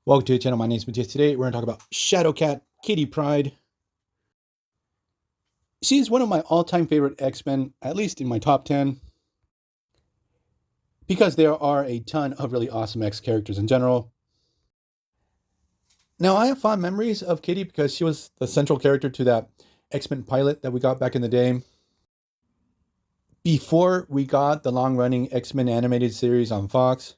Welcome to the channel. My name is Matthias. Today we're going to talk about Shadowcat, Kitty Pryde. She is one of my all-time favorite X-Men, at least in my top 10, because there are a ton of really awesome X characters in general. Now, I have fond memories of Kitty because she was the central character to that X-Men pilot that we got back in the day. Before we got the long-running X-Men animated series on Fox,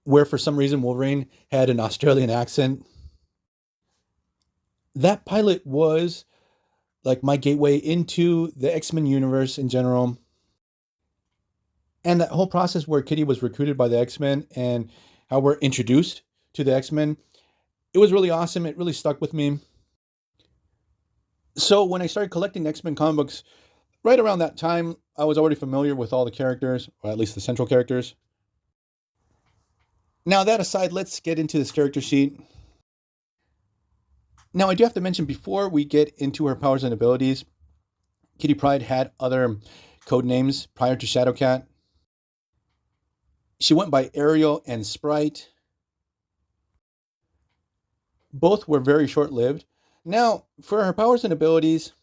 where for some reason Wolverine had an Australian accent. That pilot was like my gateway into the X-Men universe in general. And that whole process where Kitty was recruited by the X-Men and how we're introduced to the X-Men, it was really awesome. It really stuck with me. So when I started collecting X-Men comic books, right around that time, I was already familiar with all the characters, or at least the central characters. Now, that aside, let's get into this character sheet. Now, I do have to mention before we get into her powers and abilities, Kitty Pryde had other code names prior to Shadowcat. She went by Ariel and Sprite. Both were very short-lived. Now, for her powers and abilities,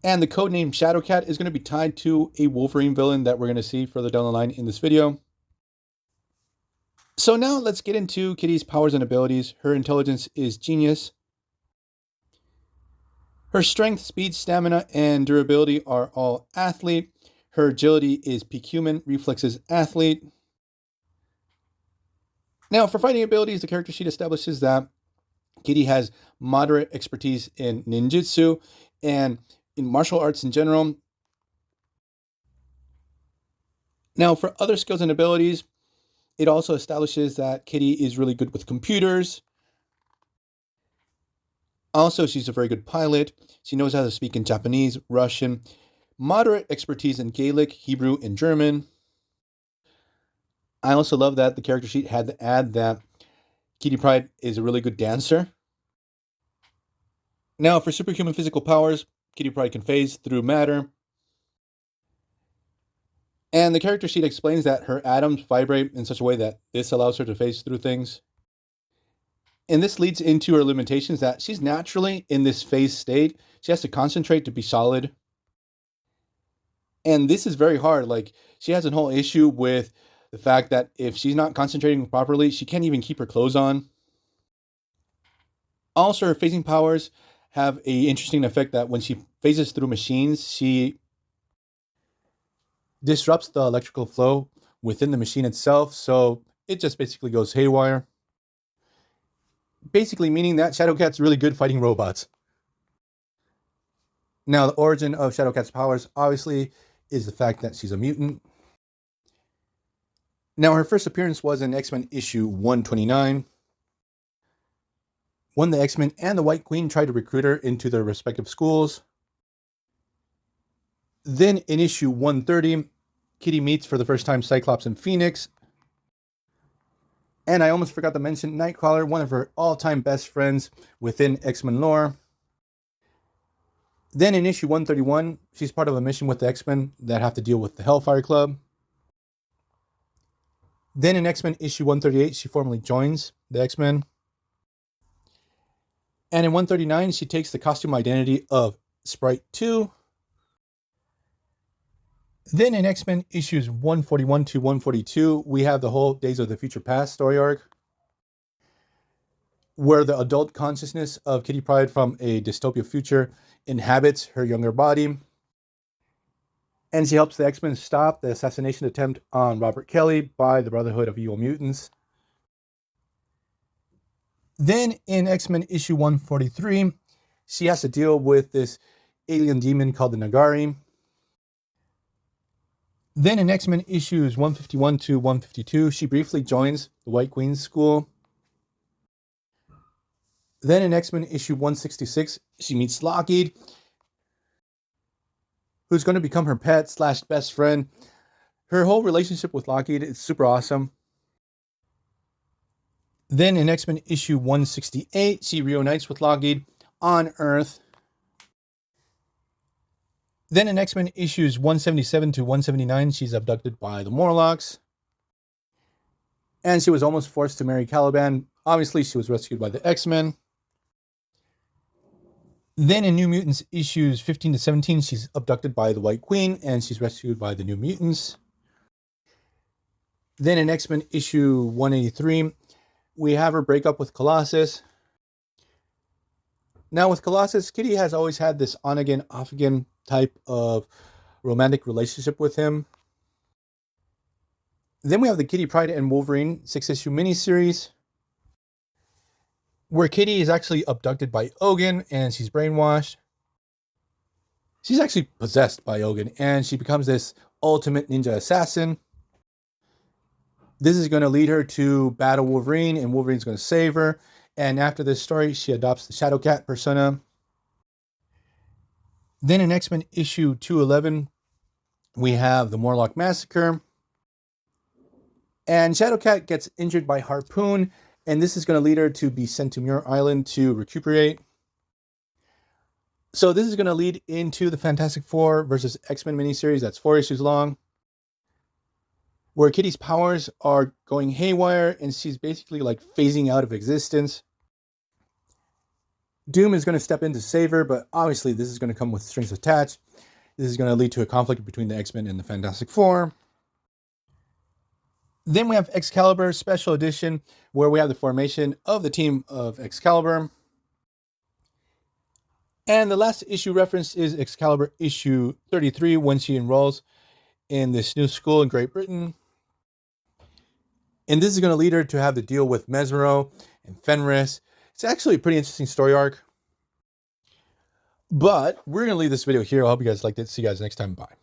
and the code name Shadowcat is going to be tied to a Wolverine villain that we're going to see further down the line in this video. So now let's get into Kitty's powers and abilities. Her intelligence is genius. Her strength, speed, stamina, and durability are all athlete. Her agility is peak human, reflexes athlete. Now, for fighting abilities, the character sheet establishes that Kitty has moderate expertise in ninjutsu and in martial arts in general. Now, for other skills and abilities, it also establishes that Kitty is really good with computers. Also, she's a very good pilot. She knows how to speak in Japanese, Russian, moderate expertise in Gaelic, Hebrew, and German. I also love that the character sheet had to add that Kitty Pryde is a really good dancer. Now, for superhuman physical powers, Kitty Pryde can phase through matter. And the character sheet explains that her atoms vibrate in such a way that this allows her to phase through things. And this leads into her limitations that she's naturally in this phase state. She has to concentrate to be solid. And this is very hard. Like, she has a whole issue with the fact that if she's not concentrating properly, she can't even keep her clothes on. Also, her phasing powers have an interesting effect that when she phases through machines, she disrupts the electrical flow within the machine itself. So it just basically goes haywire. Basically meaning that Shadowcat's really good fighting robots. Now, the origin of Shadowcat's powers, obviously, is the fact that she's a mutant. Now, her first appearance was in X-Men issue 129, when the X-Men and the White Queen tried to recruit her into their respective schools. Then in issue 130, Kitty meets for the first time Cyclops and Phoenix. And I almost forgot to mention Nightcrawler, one of her all-time best friends within X-Men lore. Then in issue 131, she's part of a mission with the X-Men that have to deal with the Hellfire Club. Then in X-Men issue 138, she formally joins the X-Men. And in 139, she takes the costume identity of Sprite 2. Then in X-Men issues 141 to 142, we have the whole Days of the Future Past story arc, where the adult consciousness of Kitty Pryde from a dystopia future inhabits her younger body. And she helps the X-Men stop the assassination attempt on Robert Kelly by the Brotherhood of Evil Mutants. Then in X-Men issue 143, she has to deal with this alien demon called the Nagari. Then in X-Men issues 151 to 152, she briefly joins the White Queen's school. Then in X-Men issue 166, she meets Lockheed, who's going to become her pet / best friend. Her whole relationship with Lockheed is super awesome. Then in X-Men issue 168, she reunites with Lockheed on Earth. Then in X-Men issues 177 to 179, she's abducted by the Morlocks. and she was almost forced to marry Caliban. Obviously, she was rescued by the X-Men. Then in New Mutants issues 15 to 17, she's abducted by the White Queen, and she's rescued by the New Mutants. Then in X-Men issue 183, we have her break up with Colossus. Now with Colossus, Kitty has always had this on-again, off-again type of romantic relationship with him. Then we have the Kitty Pryde and Wolverine 6-issue miniseries, where Kitty is actually abducted by Ogun and she's brainwashed. She's actually possessed by Ogun, and she becomes this ultimate ninja assassin. This is going to lead her to battle Wolverine, and Wolverine's going to save her. And after this story, she adopts the Shadowcat persona. Then in X-Men issue 211, we have the Morlock Massacre. And Shadowcat gets injured by Harpoon, and this is going to lead her to be sent to Muir Island to recuperate. So this is going to lead into the Fantastic Four versus X-Men miniseries that's 4 issues long, where Kitty's powers are going haywire and she's basically like phasing out of existence. Doom is going to step in to save her, but obviously this is going to come with strings attached. This is going to lead to a conflict between the X-Men and the Fantastic Four. Then we have Excalibur Special Edition, where we have the formation of the team of Excalibur. And the last issue reference is Excalibur issue 33, when she enrolls in this new school in Great Britain. And this is going to lead her to have to deal with Mesmero and Fenris. It's actually a pretty interesting story arc. But we're going to leave this video here. I hope you guys liked it. See you guys next time. Bye.